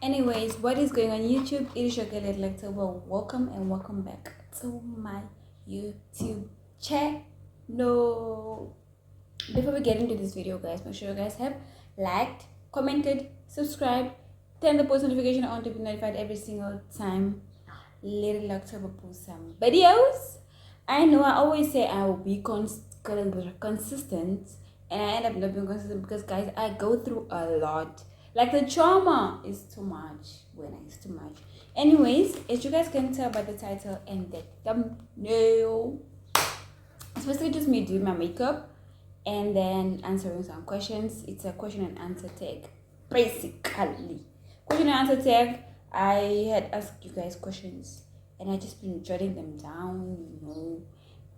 Anyways, what is going on YouTube? It is your girl Lectober. Welcome and welcome back to my YouTube channel. Before we get into this video, guys, make sure you guys have liked, commented, subscribed, turn the post notification on to be notified every single time Little Lectober posts some videos. I know I always say I will be consistent, and I end up not being consistent because, guys, I go through a lot. Like, the trauma is too much when it's too much. Anyways, as you guys can tell by the title and the thumbnail, it's basically just me doing my makeup and then answering some questions. It's a question and answer tag, basically. Question and answer tag. I had asked you guys questions and I just been jotting them down,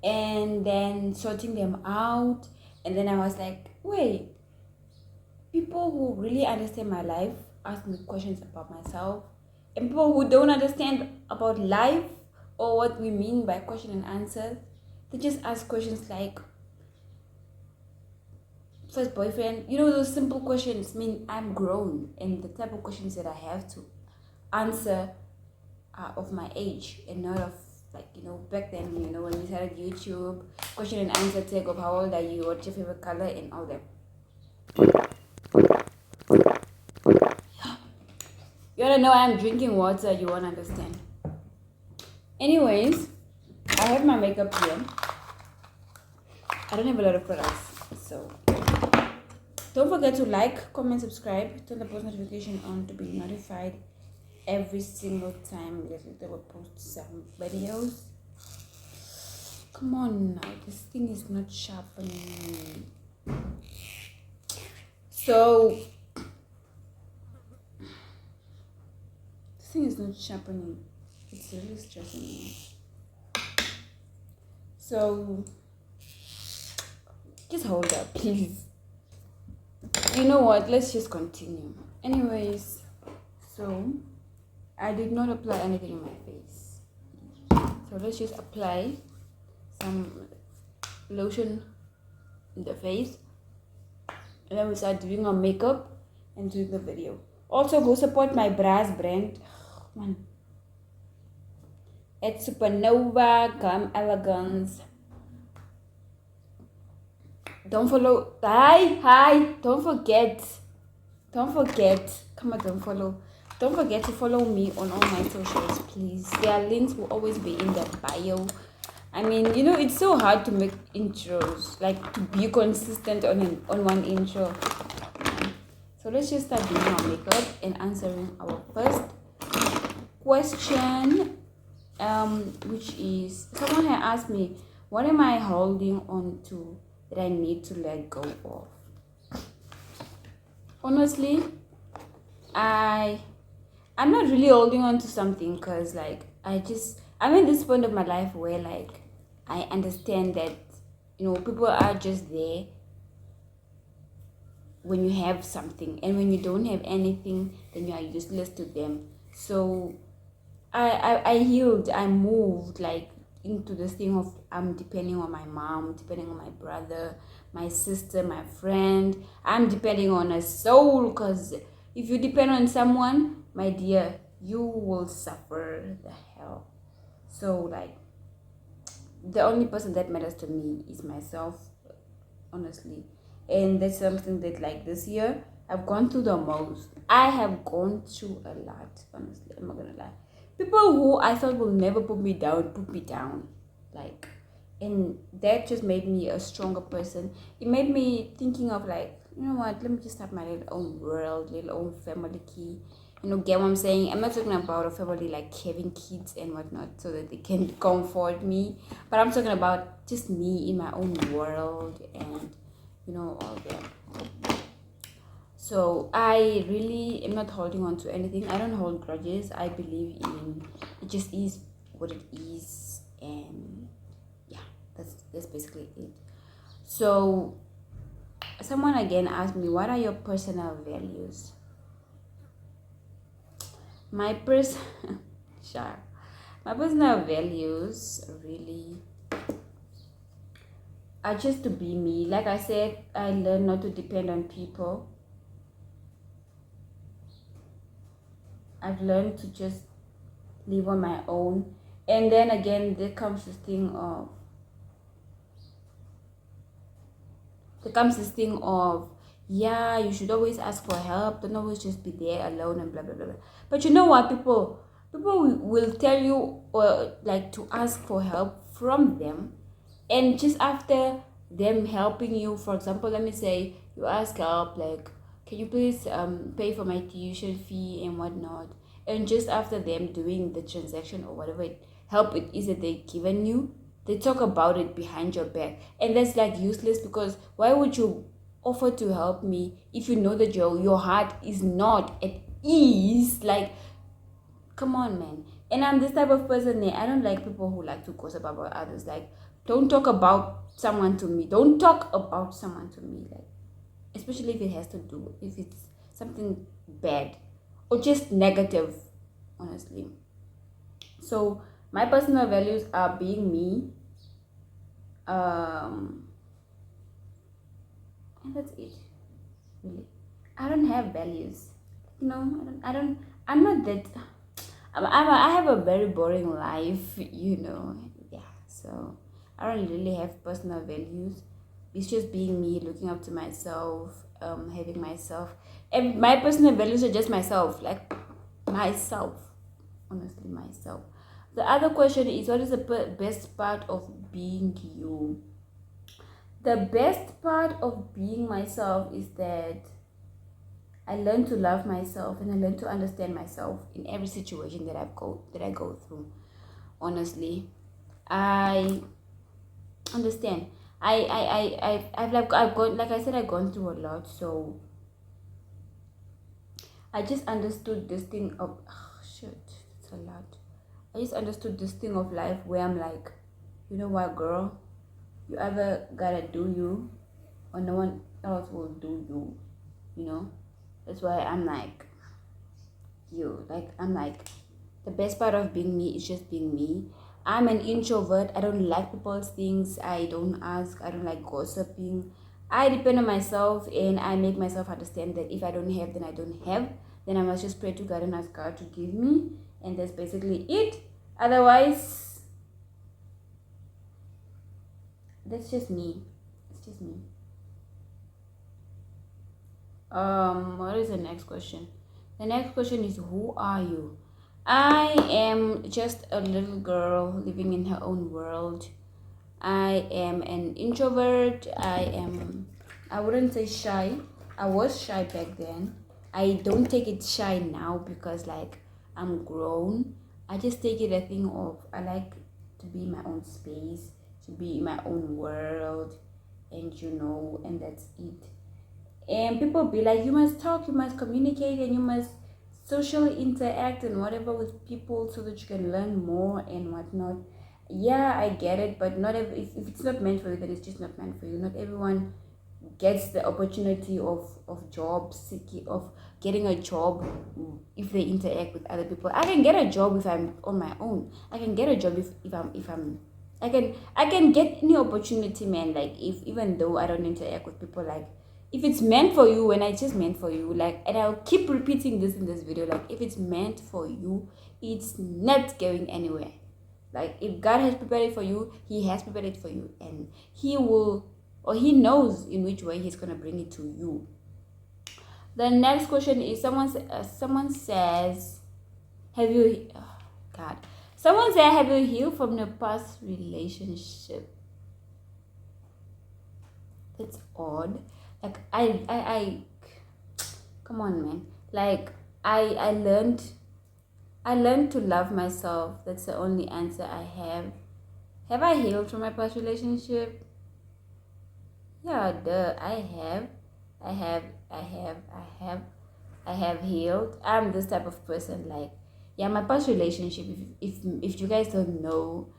and then sorting them out. And then I was like, wait, people who really understand my life ask me questions about myself, and people who don't understand about life or what we mean by question and answer, they just ask questions like first boyfriend, those simple questions. I mean, I'm grown, and the type of questions that I have to answer are of my age and not of, like, back then, when we started YouTube, question and answer tag of how old are you, what's your favorite color, and all that. You wanna know I'm drinking water, you wanna understand. Anyways, I have my makeup here. I don't have a lot of products, so don't forget to like, comment, subscribe, turn the post notification on to be notified every single time they will post some videos. Come on now, this thing is not sharpening. So this thing is not sharpening. It's really stressing me. So just hold up, please. You know what? Let's just continue. Anyways, so I did not apply anything in my face. So let's just apply some lotion in the face. And then we start doing our makeup and doing the video. Also, go support my brass brand. Man. It's Supernova Gum Elegance. Don't follow. Hi. Don't forget. Come on, don't follow. Don't forget to follow me on all my socials, please. Their links will always be in the bio. I mean, it's so hard to make intros, like to be consistent on one intro. So let's just start doing our makeup and answering our first question, which is, someone had asked me, what am I holding on to that I need to let go of? Honestly, I'm not really holding on to something, because I'm in this point of my life where, like, I understand that people are just there when you have something, and when you don't have anything, then you are useless to them. So I healed, I moved, like, into this thing of I'm depending on my mom, depending on my brother, my sister, my friend. I'm depending on a soul, because if you depend on someone, my dear, you will suffer the hell. So, like, the only person that matters to me is myself, honestly. And that's something that, like, this year I've gone through the most. I have gone through a lot, honestly. I'm not gonna lie. People who I thought will never put me down, like, and that just made me a stronger person. It made me thinking of, like, you know what, let me just have my little own world, little own family key. Get what I'm saying? I'm not talking about a family like having kids and whatnot so that they can comfort me, but I'm talking about just me in my own world, and all that. So I really am not holding on to anything. I don't hold grudges. I believe in it just is what it is, and yeah, that's basically it. So someone again asked me, what are your personal values? My sure. My personal values really are just to be me. Like I said, I learned not to depend on people. I've learned to just live on my own. And then again, there comes this thing of, yeah, you should always ask for help. Don't always just be there alone and blah blah blah blah. But you know what, people will tell you, or like, to ask for help from them, and just after them helping you, for example, let me say you ask help, like, can you please pay for my tuition fee and whatnot, and just after them doing the transaction or whatever help it is that they've given you, they talk about it behind your back, and that's like useless, because why would you offer to help me if you know that your heart is not at ease? Like, come on, man. And I'm this type of person, I don't like people who like to gossip about others. Like, don't talk about someone to me. Don't talk about someone to me. Like, especially if it's something bad or just negative, honestly. So my personal values are being me, and that's it. Really, I don't have values. No, I'm not that. I have a very boring life, Yeah, so I don't really have personal values. It's just being me, looking up to myself, having myself, and my personal values are just myself, like myself, honestly, myself. The other question is, what is the best part of being you? The best part of being myself is that I learn to love myself, and I learn to understand myself in every situation that I go through. Honestly, I understand. I've gone, like I said, I've gone through a lot, so I just understood this thing of, shit, it's a lot. I just understood this thing of life where I'm like, you know what, girl, you either gotta do you, or no one else will do you. You know, that's why I'm like, I'm like, the best part of being me is just being me. I'm an introvert. I don't like people's things. I don't ask. I don't like gossiping. I depend on myself, and I make myself understand that if I don't have, then I don't have. Then I must just pray to God and ask God to give me. And that's basically it. Otherwise, that's just me. It's just me. What is the next question? The next question is, who are you? I am just a little girl living in her own world. I am an introvert. I wouldn't say shy. I was shy back then. I don't take it shy now because, like, I'm grown. I just take it a thing of, I like to be in my own space, to be in my own world, and that's it. And people be like, you must talk, you must communicate, and you must socially interact and whatever with people so that you can learn more and whatnot. Yeah, I get it, but not if it's not meant for you, then it's just not meant for you. Not everyone gets the opportunity of job seeking, of getting a job, if they interact with other people. I can get a job if I'm on my own. I can get a job if I'm I can get any opportunity, man. Like, if even though I don't interact with people, like, if it's meant for you, and it's just meant for you, like, and I'll keep repeating this in this video, like, if it's meant for you, it's not going anywhere. Like, if God has prepared it for you, He has prepared it for you, and He will, or He knows in which way He's gonna bring it to you. The next question is, someone says, have you, oh God, someone said, have you healed from your past relationship? That's odd. Like, I come on, man. Like, I learned to love myself. That's the only answer I have. Have I healed from my past relationship? Yeah, duh. I have healed. I'm this type of person. Like, yeah, my past relationship, if you guys don't know,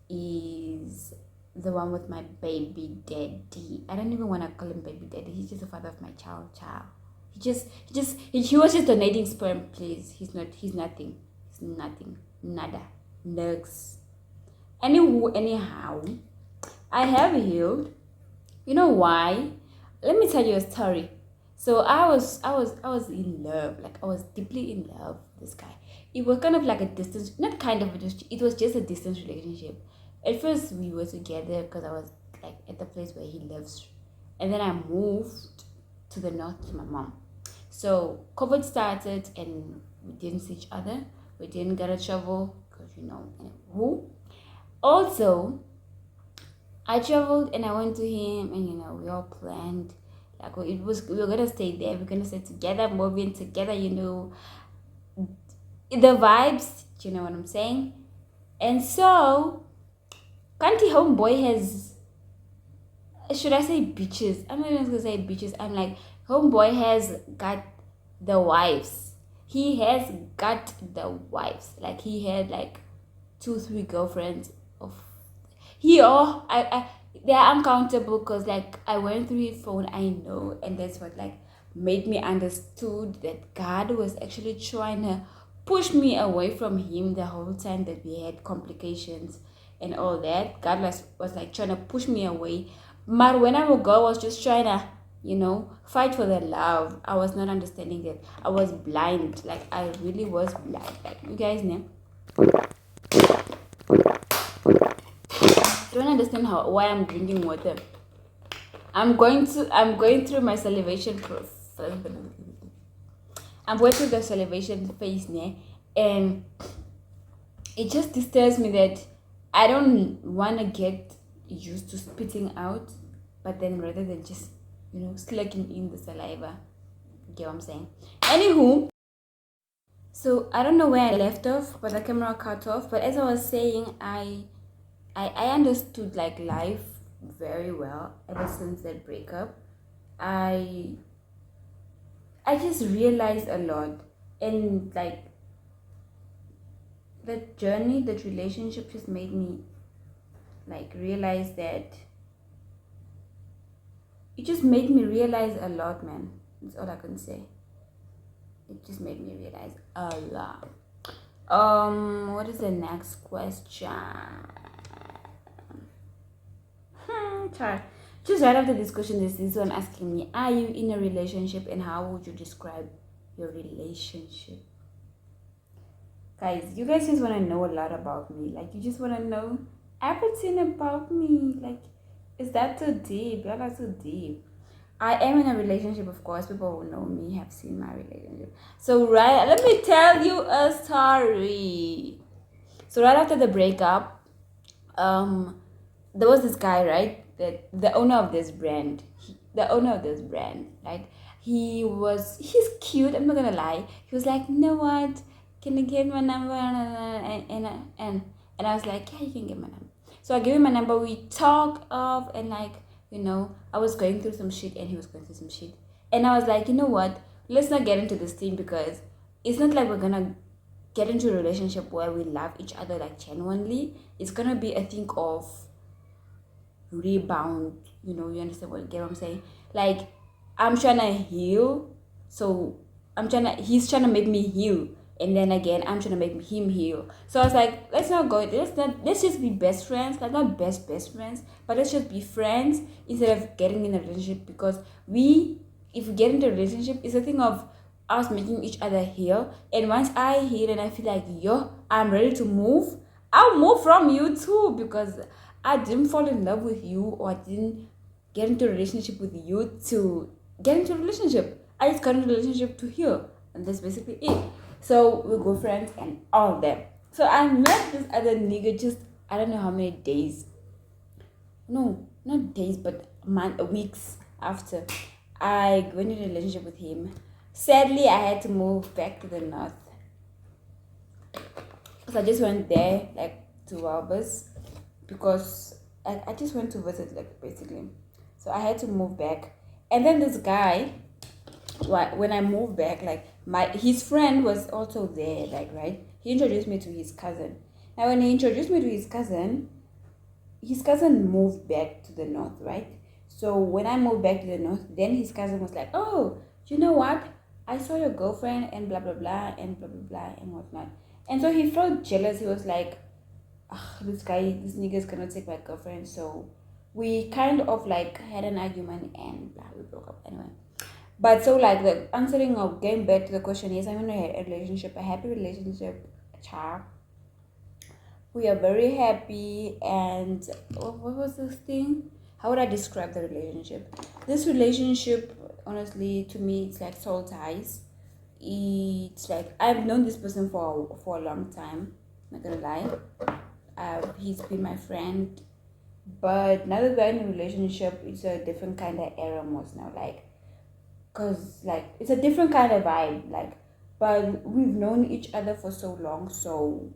is the one with my baby daddy. I don't even want to call him baby daddy. He's just the father of my child. He was just donating sperm, please. He's nothing. He's nothing. Nada. Nugs. Anyhow, I have healed. You know why? Let me tell you a story. So I was in love. Like, I was deeply in love this guy. It was kind of like a distance, not kind of, it was just a distance relationship. At first, we were together because I was like at the place where he lives, and then I moved to the north to my mom. So COVID started, and we didn't see each other. We didn't get to travel because who. Also, I traveled and I went to him, and we all planned like we were gonna stay there. We're gonna stay together, moving together. The vibes. You know what I'm saying? And so, Kanti homeboy has, should I say bitches? I'm not even gonna say bitches. I'm like, homeboy has got the wives. He has got the wives. Like he had like 2-3 girlfriends of I they are uncountable because like I went through his phone, I know, and that's what like made me understood that God was actually trying to push me away from him the whole time that we had complications and all that. God was like trying to push me away. But when I was girl was just trying to, fight for the love. I was not understanding that. I was blind. Like I really was blind. Like you guys know. Don't understand why I'm drinking water. I'm going through my salivation I'm going through the salivation phase now, and it just disturbs me that I don't want to get used to spitting out, but then rather than just slugging in the saliva. Get what I'm saying? Anywho, so I don't know where I left off, but the camera cut off. But as I was saying, I understood like life very well ever since that breakup. I just realized a lot, and like that journey, that relationship just made me like realize that. It just made me realize a lot, man. That's all I can say. It just made me realize a lot. What is the next question? Sorry. Just right after this question, there's this one asking me, are you in a relationship and how would you describe your relationship? Guys, you guys just want to know a lot about me. Like, you just want to know everything about me. Like, is that too deep? Y'all are too deep. I am in a relationship, of course. People who know me have seen my relationship. So, let me tell you a story. So, right after the breakup, there was this guy, right? That the owner of this brand, right? He's cute. I'm not gonna lie. He was like, you know what? Can I get my number? And I was like, yeah, you can get my number. So I gave him my number. We talked off, and like, I was going through some shit, and he was going through some shit. And I was like, you know what? Let's not get into this thing because it's not like we're gonna get into a relationship where we love each other like genuinely. It's gonna be a thing of rebound. You understand get what I'm saying? Like I'm trying to heal, so he's trying to make me heal, and then again I'm trying to make him heal. So I was like, let's just be best friends. Like not best friends, but let's just be friends instead of getting in a relationship, because if we get into a relationship, it's a thing of us making each other heal. And once I heal and I feel like I'm ready to move, I'll move from you too, because I didn't fall in love with you, or I didn't get into a relationship with you to get into a relationship. I just got into a relationship to heal, and that's basically it. So we go friends and all that. So I met this other nigga just I don't know how many days. No, not days, but weeks after I went into a relationship with him. Sadly, I had to move back to the north. So I just went there like 2 hours because I just went to visit, like basically. So I had to move back. And then this guy, when I moved back, like his friend was also there, like, right? He introduced me to his cousin. Now when he introduced me to his cousin moved back to the north, right? So when I moved back to the north, then his cousin was like, oh, you know what? I saw your girlfriend and blah, blah, blah, and blah, blah, blah, and whatnot. And so he felt jealous. He was like, this nigga's gonna take my girlfriend. So we kind of like had an argument and blah, we broke up anyway. But so like the answering of getting back to the question is I'm in a relationship, a happy relationship, child. We are very happy and what was this thing? How would I describe the relationship? This relationship, honestly, to me, it's like soul ties. It's like I've known this person for a long time. Not gonna lie, he's been my friend, but now that we're in a relationship, it's a different kind of era most now. Like, cause like it's a different kind of vibe. Like, but we've known each other for so long, so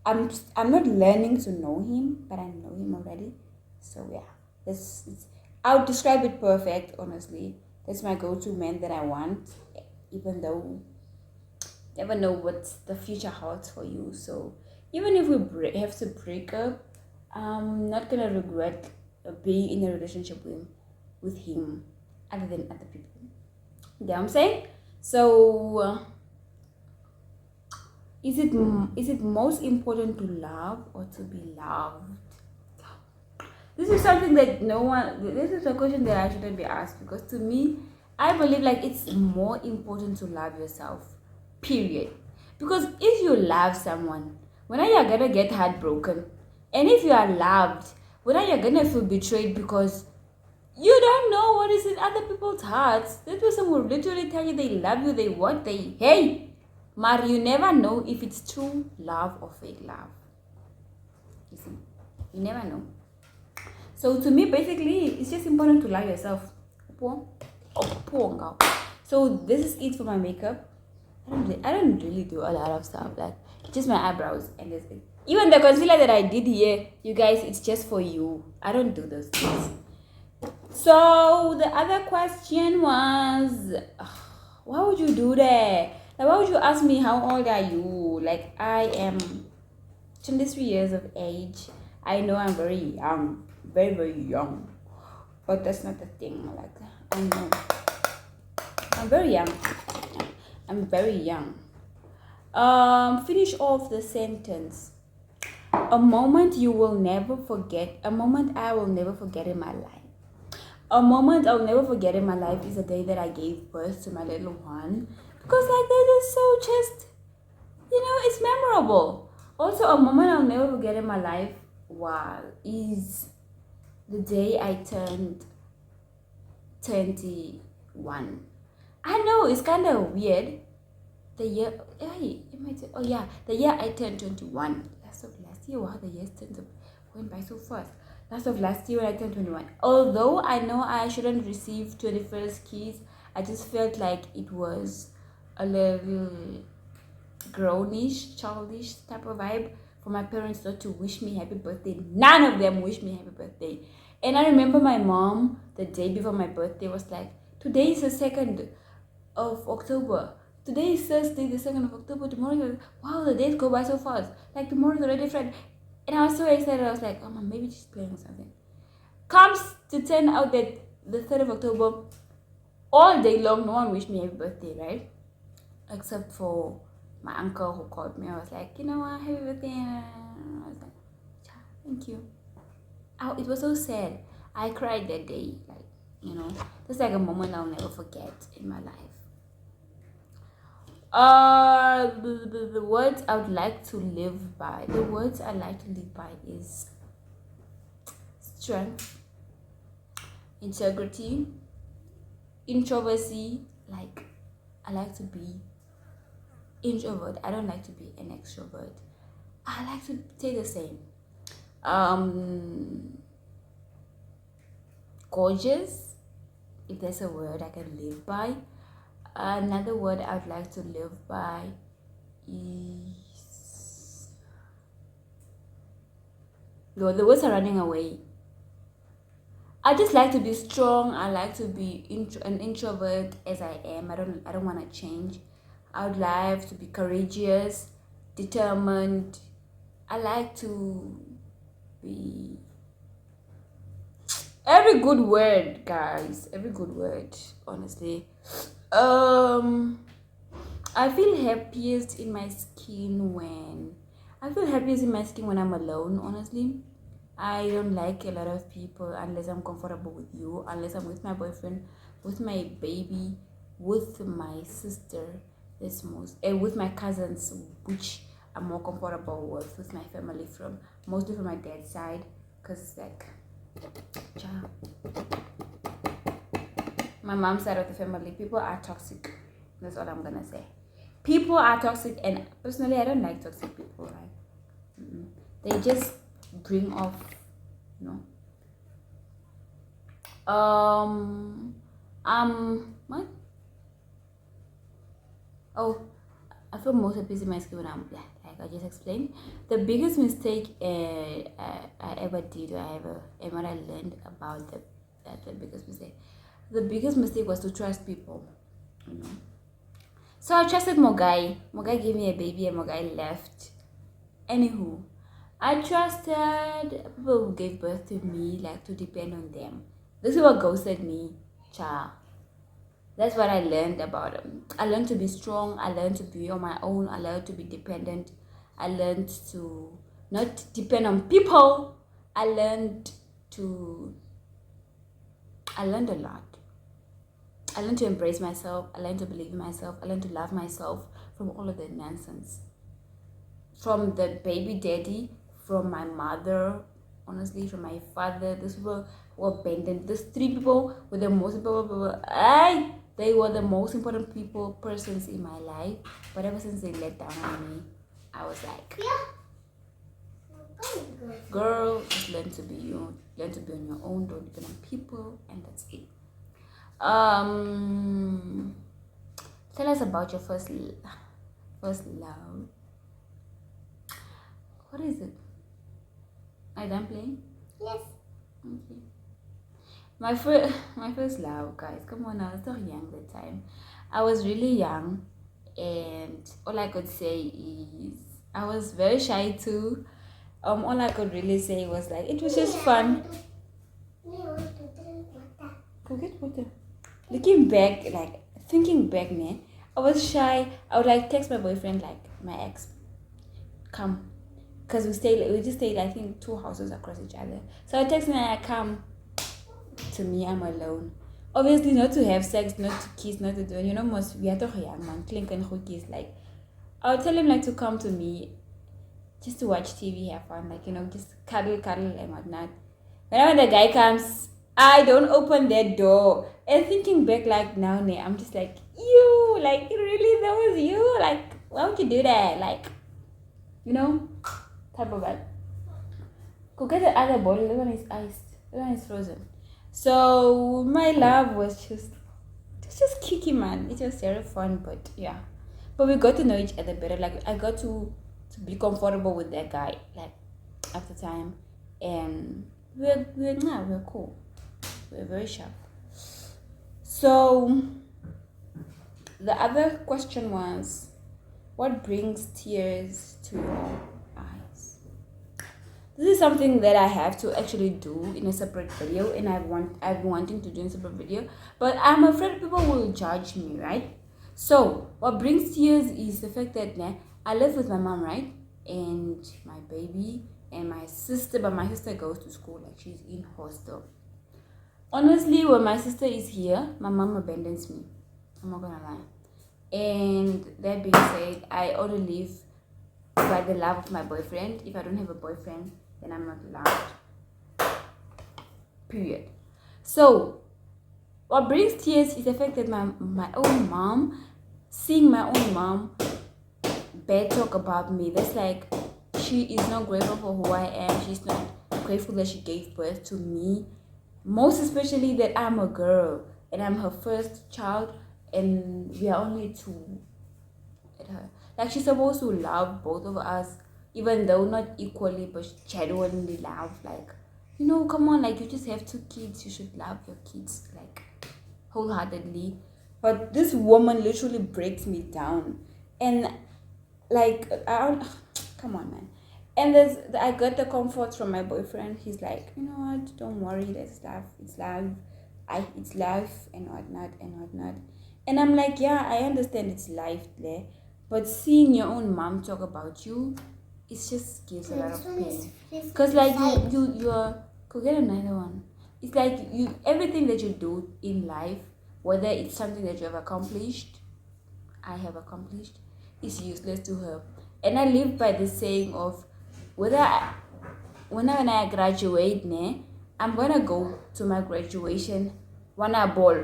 I'm not learning to know him, but I know him already. So yeah, it's I would describe it perfect. Honestly, that's my go-to man that I want. Even though never know what the future holds for you. So even if have to break up, I'm not gonna regret being in a relationship with him, other than other people. You know what I'm saying? So is it most important to love or to be loved? This is something that no one. This is a question that I shouldn't be asked because to me, I believe like it's more important to love yourself. Period. Because if you love someone, when are you gonna get heartbroken? And if you are loved, when are you gonna feel betrayed because you don't know what is in other people's hearts? That person will literally tell you they love you, they what they hey. But you never know if it's true love or fake love. You see, you never know. So to me, basically, it's just important to love yourself. So this is it for my makeup. I don't really do a lot of stuff like just my eyebrows and this thing. Even the concealer that I did here, you guys, it's just for you. I don't do those things. So the other question was, why would you do that? Like, why would you ask me how old are you? Like, I am 23 years of age. I know I'm very young, very young, but that's not the thing. Like, I know I'm very young. I'm very young. Finish off the sentence. A moment you will never forget. A moment I will never forget in my life. A moment I'll never forget in my life is the day that I gave birth to my little one. Because like that is so just, it's memorable. Also, a moment I'll never forget in my life is the day I turned 21. I know it's kind of weird. The year, the year I turned 21. Last year, wow, the years went by so fast. Last of last year when I turned 21. Although I know I shouldn't receive 21st keys, I just felt like it was a little grownish, childish type of vibe for my parents not to wish me happy birthday. None of them wished me happy birthday. And I remember my mom the day before my birthday was like, today is the 2nd of October. Today is Thursday, the 2nd of October. Tomorrow, wow, the days go by so fast. Like tomorrow is already Friday. And I was so excited. I was like, oh, man, maybe she's playing something. Comes to turn out that the 3rd of October, all day long, no one wished me happy birthday, right? Except for my uncle who called me. I was like, you know what, happy birthday. I was like, thank you. It was so sad. I cried that day. Like, that's like a moment I'll never forget in my life. The words I would like to live by. The words I like to live by is strength, integrity, introversy. Like, I like to be introvert. I don't like to be an extrovert. I like to say the same. Gorgeous, if there's a word I can live by. Another word I would like to live by is... No, the words are running away. I just like to be strong. I like to be an introvert as I am. I don't want to change. I would like to be courageous, determined. I like to be every good word, guys. Every good word, honestly. I feel happiest in my skin when I'm alone, honestly. I don't like a lot of people unless I'm comfortable with you, unless I'm with my boyfriend, with my baby, with my sister, this most, and with my cousins, which I'm more comfortable with my family from, mostly from my dad's side, because like, child, my mom's side of the family, people are toxic. That's all I'm gonna say. People are toxic, and personally, I don't like toxic people. Right? They just bring off, you know. What? Oh, I feel most at peace in my skin when I'm like I just explained. The biggest mistake I ever did, or I ever, and what I learned about the biggest mistake. The biggest mistake was to trust people, you know. So I trusted Mogai. Mogai gave me a baby, and Mogai left. Anywho, I trusted people who gave birth to me, like to depend on them. This is what ghosted me, child. That's what I learned about them. I learned to be strong. I learned to be on my own. I learned to be dependent. I learned to not depend on people. I learned to. I learned a lot. I learned to embrace myself. I learned to believe in myself. I learned to love myself from all of the nonsense. From the baby daddy, from my mother, honestly, from my father. These people were abandoned. These three people were the most important people. They were the most important persons in my life. But ever since they let down on me, I was like, girl, just learn to be you. Learn to be on your own. Don't depend on people, and that's it. Tell us about your first love. What is it? Are you done playing? Yes. Okay. My first love, guys. Come on, I was so young that time. I was really young, and all I could say is I was very shy too. All I could really say was like it was just fun. Go get water. Looking back, like thinking back, man, I was shy. I would like text my boyfriend, like my ex, come, because we just stayed, I think, 2 houses across each other. So I text him and I come to me, I'm alone. Obviously, not to have sex, not to kiss, not to do, most we are talking young man, clink and hookies. Like, I'll tell him like to come to me just to watch TV, have fun, like, just cuddle and whatnot. Whenever the guy comes, I don't open that door. And thinking back, like now, I'm just like, you, like, really, that was you? Like, why would you do that? Like, type of vibe. Go get the other bottle. The one is iced. The one is frozen. So my love was just kicking, man. It was very fun, but yeah. But we got to know each other better. Like I got to be comfortable with that guy. Like after time, and we're cool. We're very sharp. So the other question was, what brings tears to your eyes? This is something that I have to actually do in a separate video, and I've been wanting to do in a separate video, but I'm afraid people will judge me, right? So what brings tears is the fact that I live with my mom, right, and my baby and my sister, but my sister goes to school, like she's in hostel. Honestly, when my sister is here, my mom abandons me. I'm not gonna lie. And that being said, I only live by the love of my boyfriend. If I don't have a boyfriend, then I'm not allowed. Period. So, what brings tears is the fact that my own mom, seeing my own mom bad talk about me, that's like she is not grateful for who I am. She's not grateful that she gave birth to me. Most especially that I'm a girl and I'm her first child, and we are only two at her. Like she's supposed to love both of us, even though not equally, but genuinely love. Like, come on, like you just have 2 kids, you should love your kids like wholeheartedly. But this woman literally breaks me down, and like I don't, come on, man. And I got the comfort from my boyfriend. He's like, you know what? Don't worry. That's love. It's love. It's life and whatnot and whatnot. And I'm like, yeah, I understand it's life there, but seeing your own mom talk about you, it just gives a lot of pain. Because like you're go get another one. It's like everything that you do in life, whether it's something that you have accomplished, I have accomplished, is useless to her. And I live by the saying of whether when I graduate, I'm gonna go to my graduation wanna ball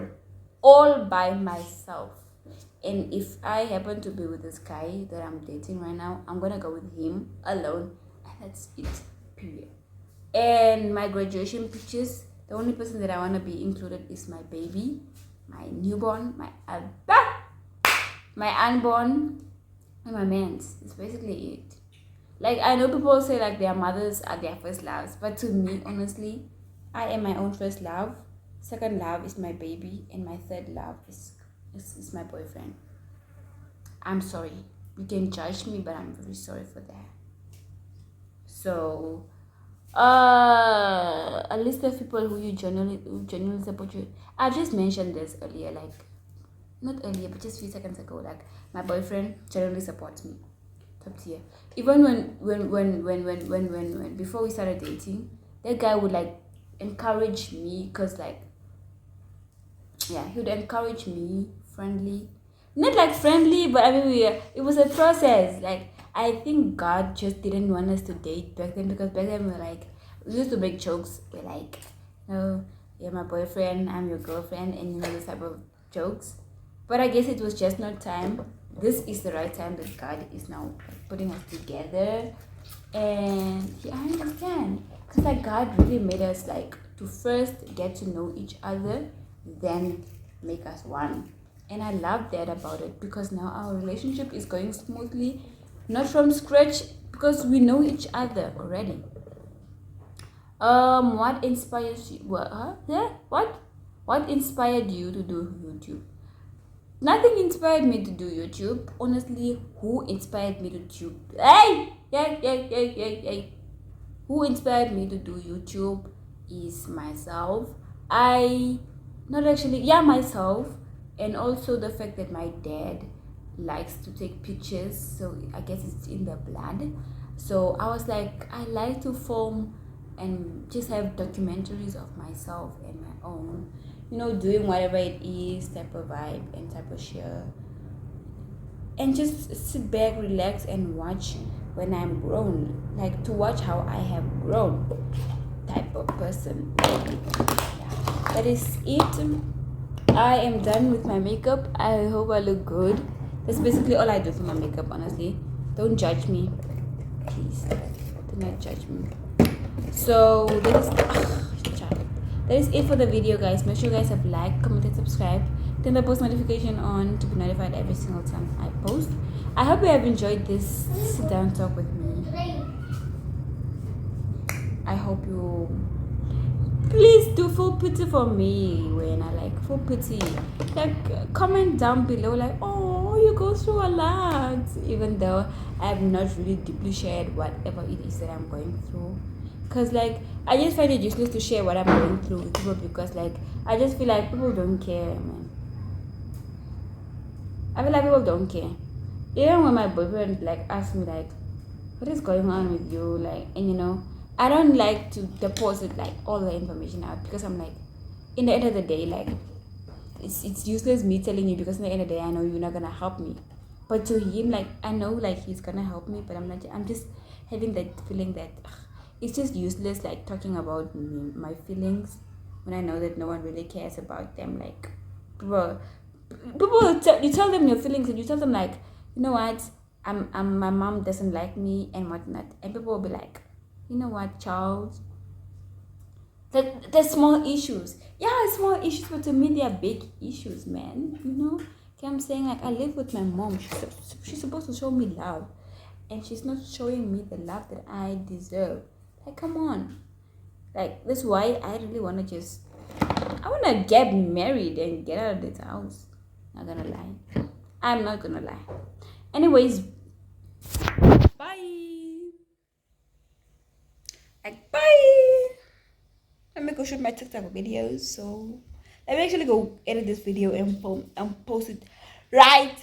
all by myself. And if I happen to be with this guy that I'm dating right now, I'm gonna go with him alone, and that's it. Period. And my graduation pictures, the only person that I wanna be included is my baby, my newborn, my unborn, and my man's. It's basically it. Like, I know people say like their mothers are their first loves, but to me, honestly, I am my own first love. Second love is my baby, and my third love is my boyfriend. I'm sorry. You can judge me, but I'm very sorry for that. So, a list of people who genuinely support you. I just mentioned this earlier, like not earlier, but just a few seconds ago. Like, my boyfriend generally supports me, top tier. Even when before we started dating, that guy would like encourage me, cause like, yeah, he would encourage me, friendly, not like friendly, but I mean, it was a process. Like, I think God just didn't want us to date back then, because back then we used to make jokes. We're like, oh, you're my boyfriend, I'm your girlfriend, and this type of jokes. But I guess it was just not time. This is the right time that God is now putting us together, and yeah, I understand, because like God really made us like to first get to know each other, then make us one. And I love that about it, because now our relationship is going smoothly, not from scratch, because we know each other already. What inspires you? What inspired you to do YouTube? Nothing inspired me to do YouTube. Honestly, who inspired me to do? Hey! Who inspired me to do YouTube is myself. Myself, and also the fact that my dad likes to take pictures, so I guess it's in the blood. So I was like, I like to film and just have documentaries of myself and my own, doing whatever it is, type of vibe and type of share, and just sit back, relax, and watch when I'm grown, like to watch how I have grown, type of person. Yeah, that is it. I am done with my makeup. I hope I look good. That's basically all I do for my makeup, honestly. Don't judge me, please. Do not judge me. So that is it for the video, guys. Make sure you guys have liked, comment, and subscribe. Turn the post notification on to be notified every single time I post. I hope you have enjoyed this sit down talk with me. I hope you please do full pity for me when I like full pity. Like, comment down below like, oh, you go through a lot, even though I have not really deeply shared whatever it is that I'm going through. Because like, I just find it useless to share what I'm going through with people, because like, I just feel like people don't care, man. I feel like people don't care. Even when my boyfriend like asks me like, what is going on with you, like, and I don't like to deposit like all the information out, because I'm like, in the end of the day, like, it's useless me telling you, because in the end of the day I know you're not gonna help me. But to him, like, I know like he's gonna help me, but I'm just having that feeling that it's just useless like talking about my feelings when I know that no one really cares about them. Like, you tell them your feelings, and you tell them like, you know what, my mom doesn't like me and whatnot, and people will be like, you know what, Charles, the small issues, small issues, but to me they are big issues, man. Okay, I'm saying, like, I live with my mom. She's supposed to show me love, and she's not showing me the love that I deserve. Like, come on. Like, that's why I really want to get married and get out of this house. Not gonna lie. I'm not gonna lie. Anyways, bye. Like, bye. Let me go shoot my TikTok videos. So let me actually go edit this video and post it right